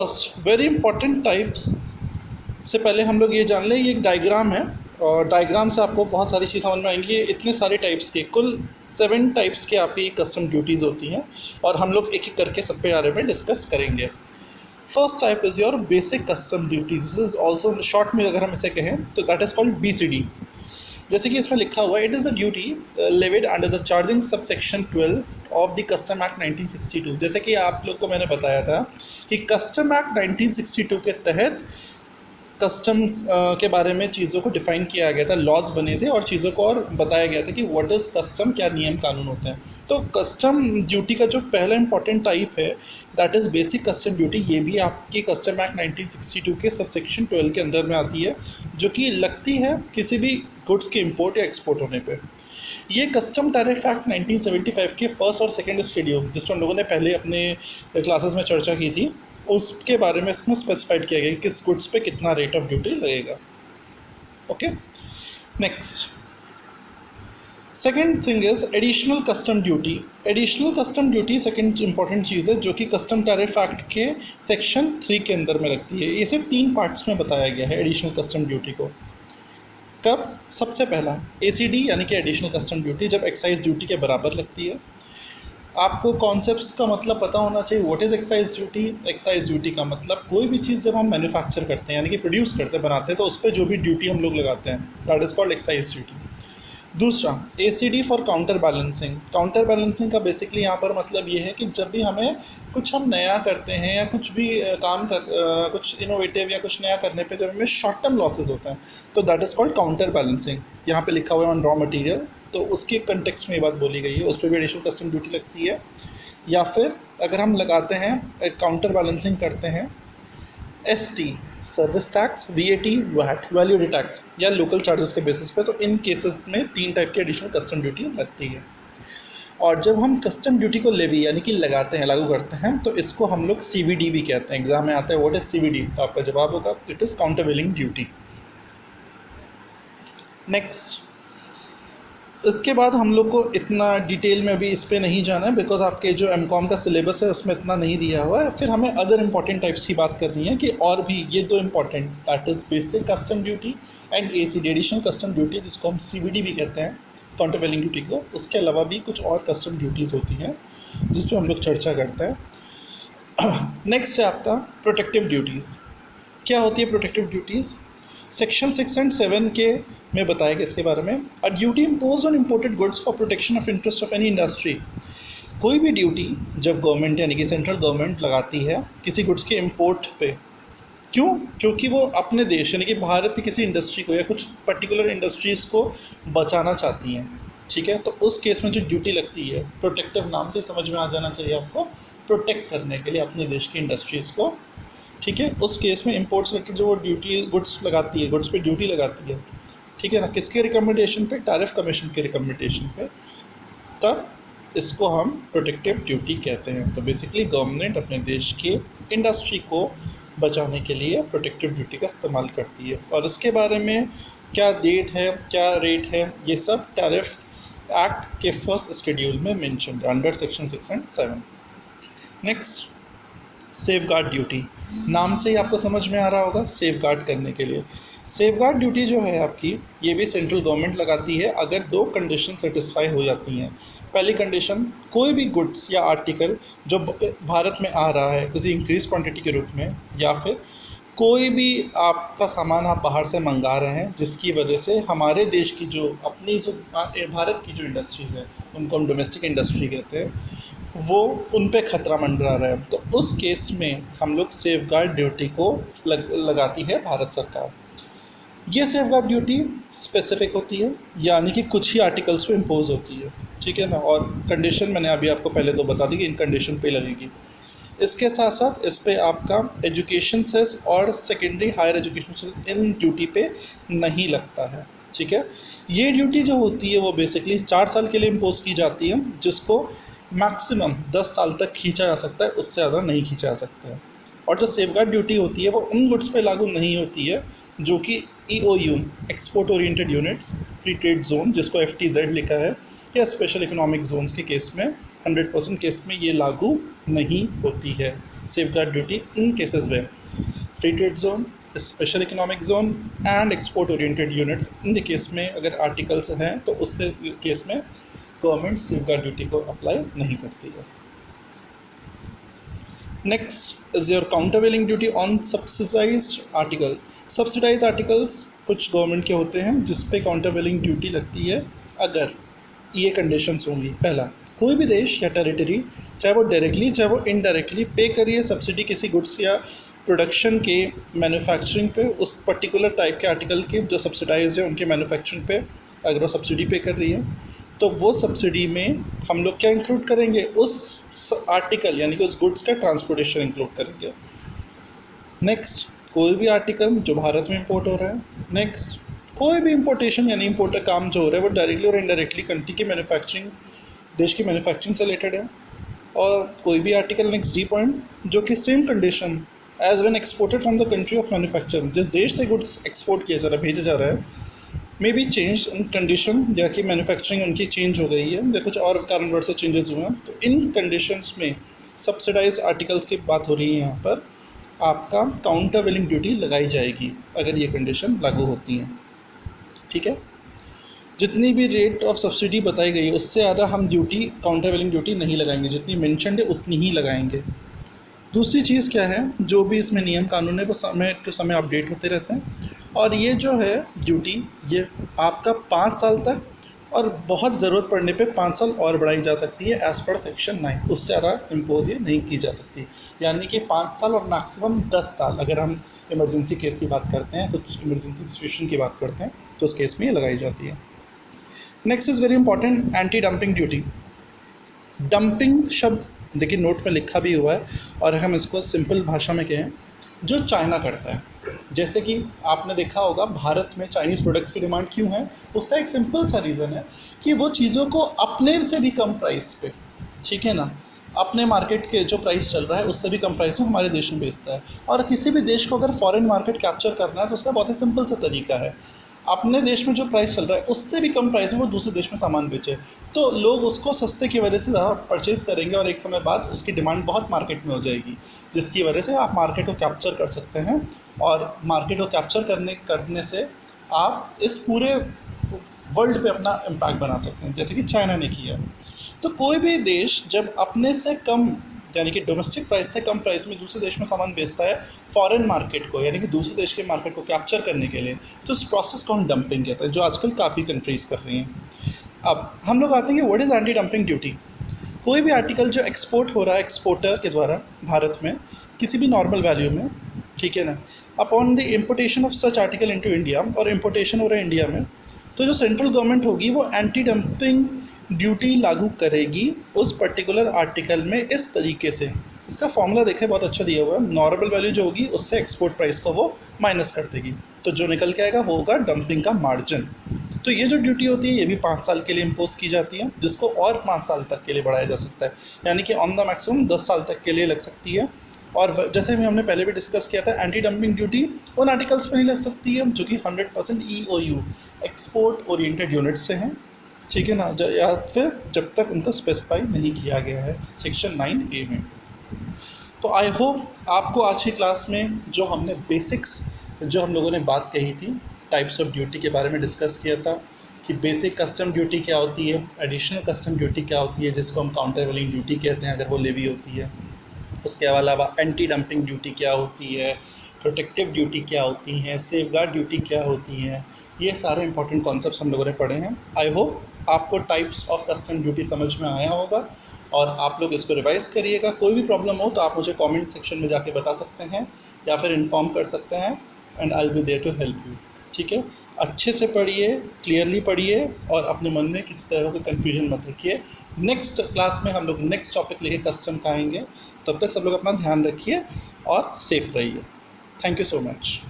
First very important types से पहले हम लोग ये जान लें, ये एक डायग्राम है और डायग्राम से आपको बहुत सारी चीज़ समझ में आएंगी। इतने सारे टाइप्स के कुल 7 टाइप्स के आपकी कस्टम ड्यूटीज़ होती हैं और हम लोग एक एक करके सब पे बारे में डिस्कस करेंगे। First type is your basic custom duties. This is also short में अगर हम इसे कहें तो दैट इज़ कॉल्ड BCD। जैसे कि इसमें लिखा हुआ है, it is a duty levied under the charging sub section 12 of the custom act 1962। जैसे कि आप लोग को मैंने बताया था कि कस्टम एक्ट 1962 के तहत कस्टम के बारे में चीज़ों को डिफ़ाइन किया गया था, लॉज बने थे और चीज़ों को और बताया गया था कि व्हाट इज़ कस्टम, क्या नियम कानून होते हैं। तो कस्टम ड्यूटी का जो पहला इंपॉर्टेंट टाइप है that is basic custom duty. ये भी आपकी कस्टम एक्ट 1962 के सब सेक्शन 12 के अंदर में आती है, जो कि लगती है किसी भी गुड्स के इंपोर्ट या एक्सपोर्ट होने पे। ये कस्टम टैरिफ एक्ट 1975 के फर्स्ट और सेकेंड शेड्यूल, जिस पर हम लोगों ने पहले अपने क्लासेस में चर्चा की थी, उसके बारे में इसमें स्पेसिफाइड किया गया कि किस गुड्स पे कितना रेट ऑफ ड्यूटी लगेगा। Okay, next second thing is additional custom duty. Additional custom duty second important चीज़ है जो कि कस्टम टैरिफ एक्ट के सेक्शन 3 के अंदर में लगती है। इसे 3 पार्ट्स में बताया गया है एडिशनल कस्टम ड्यूटी को। कब? सबसे पहला ACD यानी कि एडिशनल कस्टम ड्यूटी, जब एक्साइज ड्यूटी के बराबर लगती है। आपको कॉन्सेप्ट्स का मतलब पता होना चाहिए। What is excise duty? Excise duty का मतलब कोई भी चीज़ जब हम मैन्युफैक्चर करते हैं यानी कि प्रोड्यूस करते हैं, बनाते हैं, तो उस पर जो भी ड्यूटी हम लोग लगाते हैं that is called excise duty. दूसरा ACD for counter balancing. Counter balancing का बेसिकली यहाँ पर मतलब ये है कि जब भी हमें कुछ हम नया करते हैं या कुछ भी कुछ इनोवेटिव या कुछ नया करने पे जब हमें शॉर्ट टर्म लॉसेज होता है तो that is called counter balancing. यहाँ पे लिखा हुआ है ऑन रॉ मटेरियल, तो उसके कंटेक्स्ट में ये बात बोली गई है, उस पर भी एडिशनल कस्टम ड्यूटी लगती है। या फिर अगर हम लगाते हैं काउंटर बैलेंसिंग करते हैं ST service tax, VAT, VAT value added tax या लोकल चार्जेस के बेसिस पे, तो इन केसेस में 3 टाइप की एडिशनल कस्टम ड्यूटी लगती है। और जब हम कस्टम ड्यूटी को लेवी यानी कि लगाते हैं, लागू करते हैं, तो इसको हम लोग CVD भी कहते हैं। एग्जाम में आता है व्हाट इज CVD, तो आपका जवाब होगा it is countervailing duty. Next, इसके बाद हम लोग को इतना डिटेल में अभी इस पर नहीं जाना है बिकॉज आपके जो MCOM का सिलेबस है उसमें इतना नहीं दिया हुआ है। फिर हमें अदर इंपॉर्टेंट टाइप्स की बात करनी है कि और भी ये 2 important, that is basic custom duty and ACD additional custom duty, जिसको हम CVD भी कहते हैं काउंटरवेलिंग ड्यूटी को। उसके अलावा भी कुछ और कस्टम ड्यूटीज़ होती हैं जिस पर हम लोग चर्चा करते हैं। नेक्स्ट है आपका प्रोटेक्टिव ड्यूटीज़। क्या होती है प्रोटेक्टिव ड्यूटीज़? सेक्शन 6 एंड 7 के में बताया गया इसके बारे में। A duty impose on imported goods for protection of interest of any industry. कोई भी ड्यूटी जब गवर्नमेंट यानी कि सेंट्रल गवर्नमेंट लगाती है किसी गुड्स के इम्पोर्ट पे, क्यों? क्योंकि वो अपने देश यानी कि भारत की किसी इंडस्ट्री को या कुछ पर्टिकुलर इंडस्ट्रीज़ को बचाना चाहती हैं, ठीक है। तो उस केस में जो ड्यूटी लगती है, प्रोटेक्टिव नाम से समझ में आ जाना चाहिए आपको, प्रोटेक्ट करने के लिए अपने देश की इंडस्ट्रीज़ को, ठीक है। उस केस में इम्पोर्ट से रिलेटेड जो वो ड्यूटी गुड्स लगाती है, गुड्स पे ड्यूटी लगाती है, ठीक है ना, किसके रिकमेंडेशन पे? टैरिफ कमीशन के रिकमेंडेशन पे, तब इसको हम प्रोटेक्टिव ड्यूटी कहते हैं। तो बेसिकली गवर्नमेंट अपने देश के इंडस्ट्री को बचाने के लिए प्रोटेक्टिव ड्यूटी का इस्तेमाल करती है। और इसके बारे में क्या डेट है, क्या रेट है, ये सब टैरिफ एक्ट के फर्स्ट शेड्यूल में mention under section 6 and 7। Next, safe guard duty. नाम से ही आपको समझ में आ रहा होगा, सेफ गार्ड करने के लिए। सेफ गार्ड ड्यूटी जो है आपकी, ये भी सेंट्रल गवर्नमेंट लगाती है अगर 2 कंडीशन सेटिस्फाई हो जाती हैं। पहली कंडीशन, कोई भी गुड्स या आर्टिकल जो भारत में आ रहा है किसी इंक्रीज क्वांटिटी के रूप में, या फिर कोई भी आपका सामान आप बाहर से मंगा रहे हैं जिसकी वजह से हमारे देश की जो अपनी भारत की जो इंडस्ट्रीज़ हैं उनको हम डोमेस्टिक इंडस्ट्री कहते हैं, वो उन पे खतरा मंडरा रहा है, तो उस केस में हम लोग सेफ गार्ड ड्यूटी को लगाती है भारत सरकार। ये सेफ गार्ड ड्यूटी स्पेसिफिक होती है यानी कि कुछ ही आर्टिकल्स पे इम्पोज होती है, ठीक है ना। और कंडीशन मैंने अभी आपको पहले तो बता दी कि इन कंडीशन पे लगेगी। इसके साथ साथ इस पे आपका एजुकेशन सेस और secondary higher education cess in duty पे नहीं लगता है, ठीक है। ये ड्यूटी जो होती है वो बेसिकली 4 साल के लिए इम्पोज की जाती है, जिसको मैक्सिमम 10 साल तक खींचा जा सकता है, उससे ज़्यादा नहीं खींचा जा सकता है। और जो सेफगार्ड ड्यूटी होती है वो उन गुड्स पे लागू नहीं होती है जो कि EOU export oriented units, free trade zone जिसको FTZ लिखा है, या स्पेशल इकोनॉमिक जोन्स के केस में 100% केस में ये लागू नहीं होती है। safeguard duty in cases where free trade zone, special economic zone and export oriented units in the case में अगर आर्टिकल्स हैं तो उससे केस में गवर्नमेंट सेफगार्ड ड्यूटी को अप्लाई नहीं करती है। Next is your countervailing duty on subsidised article. Subsidised articles कुछ गवर्नमेंट के होते हैं जिस पे काउंटरवेलिंग ड्यूटी लगती है अगर ये कंडीशंस होंगी। पहला, कोई भी देश या टेरिटरी चाहे वो डायरेक्टली चाहे वो इनडायरेक्टली पे करिए सब्सिडी किसी गुड्स या प्रोडक्शन के मैन्युफैक्चरिंग पे, उस पर्टिकुलर टाइप के आर्टिकल के जो सब्सिडाइज है उनके मैन्युफैक्चरिंग पे अगर वो सब्सिडी पे कर रही है तो वो सब्सिडी में हम लोग क्या इंक्लूड करेंगे, उस आर्टिकल यानी कि उस गुड्स का ट्रांसपोर्टेशन इंक्लूड करेंगे। नेक्स्ट, कोई भी आर्टिकल जो भारत में इंपोर्ट हो रहा है। नेक्स्ट, कोई भी इंपोर्टेशन यानी इंपोर्ट का काम जो हो रहा है वो डायरेक्टली और इनडायरेक्टली कंट्री की मैन्युफैक्चरिंग, देश की मैन्युफैक्चरिंग से रिलेटेड है। और कोई भी आर्टिकल, नेक्स्ट डी पॉइंट, जो कि same condition as when exported from the country of manufacture, जिस देश से गुड्स एक्सपोर्ट किया जा रहा है, भेजा जा रहा है, may be change in condition या कि मैन्युफैक्चरिंग उनकी चेंज हो गई है या कुछ और कारणवश से चेंजेस हुए हैं, तो इन कंडीशंस में सब्सिडाइज आर्टिकल्स की बात हो रही है। यहाँ पर आपका काउंटरवेलिंग ड्यूटी लगाई जाएगी अगर ये कंडीशन लागू होती हैं। ठीक है, जितनी भी रेट ऑफ सब्सिडी बताई गई है उससे ज़्यादा हम ड्यूटी काउंटरवेलिंग ड्यूटी नहीं लगाएंगे, जितनी मेंशन्ड है उतनी ही लगाएंगे। दूसरी चीज़ क्या है, जो भी इसमें नियम कानून है वो समय टू समय अपडेट होते रहते हैं और ये जो है ड्यूटी ये आपका 5 साल तक और बहुत ज़रूरत पड़ने पे 5 साल और बढ़ाई जा सकती है एज़ पर सेक्शन 9, उससे ज़्यादा इम्पोज ये नहीं की जा सकती। यानी कि 5 साल और मैक्सिमम 10 साल अगर हम इमरजेंसी केस की बात करते हैं, कुछ इमरजेंसी सिचुएशन की बात करते हैं तो उस केस में ये लगाई जाती है। Next is very important, anti dumping duty. Dumping शब्द देखिए नोट में लिखा भी हुआ है और हम इसको सिंपल भाषा में कहें, जो चाइना करता है। जैसे कि आपने देखा होगा भारत में चाइनीज़ प्रोडक्ट्स की डिमांड क्यों है, उसका एक सिंपल सा रीज़न है कि वो चीज़ों को अपने से भी कम प्राइस पे, ठीक है ना, अपने मार्केट के जो प्राइस चल रहा है उससे भी कम प्राइस में हमारे देश में बेचता है। और किसी भी देश को अगर फॉरेन मार्केट कैप्चर करना है तो उसका बहुत ही सिंपल सा तरीका है, अपने देश में जो प्राइस चल रहा है उससे भी कम प्राइस में वो दूसरे देश में सामान बेचे, तो लोग उसको सस्ते की वजह से ज़्यादा परचेज़ करेंगे और एक समय बाद उसकी डिमांड बहुत मार्केट में हो जाएगी, जिसकी वजह से आप मार्केट को कैप्चर कर सकते हैं। और मार्केट को कैप्चर करने से आप इस पूरे वर्ल्ड पे अपना इम्पैक्ट बना सकते हैं, जैसे कि चाइना ने किया। तो कोई भी देश जब अपने से कम यानी कि डोमेस्टिक प्राइस से कम प्राइस में दूसरे देश में सामान बेचता है फॉरेन मार्केट को, यानी कि दूसरे देश के मार्केट को कैप्चर करने के लिए, तो इस प्रोसेस को हम डंपिंग कहते हैं, जो आजकल काफ़ी कंट्रीज़ कर रही हैं। अब हम लोग आते हैं कि what is anti dumping duty. कोई भी आर्टिकल जो एक्सपोर्ट हो रहा है एक्सपोर्टर के द्वारा भारत में किसी भी नॉर्मल वैल्यू में, ठीक है ना, upon the importation of such article into India, और इम्पोर्टेशन हो रहा है इंडिया में, तो जो सेंट्रल गवर्नमेंट होगी वो एंटी डंपिंग ड्यूटी लागू करेगी उस पर्टिकुलर आर्टिकल में इस तरीके से। इसका फॉर्मूला देखें बहुत अच्छा दिया हुआ है, नॉर्मल वैल्यू जो होगी उससे एक्सपोर्ट प्राइस को वो माइनस कर देगी, तो जो निकल के आएगा वो होगा डंपिंग का मार्जिन। तो ये जो ड्यूटी होती है ये भी 5 साल के लिए इम्पोज की जाती है, जिसको और 5 साल तक के लिए बढ़ाया जा सकता है, यानी कि ऑन द मैक्सिमम 10 साल तक के लिए लग सकती है। और जैसे भी हमने पहले भी डिस्कस किया था, एंटी डंपिंग ड्यूटी उन आर्टिकल्स पर नहीं लग सकती है जो कि 100% EOU एक्सपोर्ट ओरिएंटेड यूनिट से हैं, ठीक है ना, या फिर जब तक उनको स्पेसिफाई नहीं किया गया है सेक्शन 9A में। तो आई होप आपको आज की क्लास में जो हमने बेसिक्स जो हम लोगों ने बात कही थी टाइप्स ऑफ ड्यूटी के बारे में डिस्कस किया था कि बेसिक कस्टम ड्यूटी क्या होती है, एडिशनल कस्टम ड्यूटी क्या होती है जिसको हम काउंटरवेलिंग ड्यूटी कहते हैं अगर वो लेवी होती है, उसके अलावा एंटी डंपिंग ड्यूटी क्या होती है, प्रोटेक्टिव ड्यूटी क्या होती हैं, सेफगार्ड ड्यूटी क्या होती हैं, ये सारे इंपॉर्टेंट कॉन्सेप्ट्स हम लोगों ने पढ़े हैं। आई होप आपको टाइप्स ऑफ कस्टम ड्यूटी समझ में आया होगा और आप लोग इसको रिवाइज करिएगा। कोई भी प्रॉब्लम हो तो आप मुझे कमेंट सेक्शन में जाके बता सकते हैं या फिर इन्फॉर्म कर सकते हैं, and I will be there to help you. ठीक है, अच्छे से पढ़िए, क्लियरली पढ़िए और अपने मन में किसी तरह का कन्फ्यूजन मत रखिए। नेक्स्ट क्लास में हम लोग नेक्स्ट टॉपिक लेके कस्टम का आएंगे, तब तक सब लोग अपना ध्यान रखिए और सेफ रहिए। Thank you so much.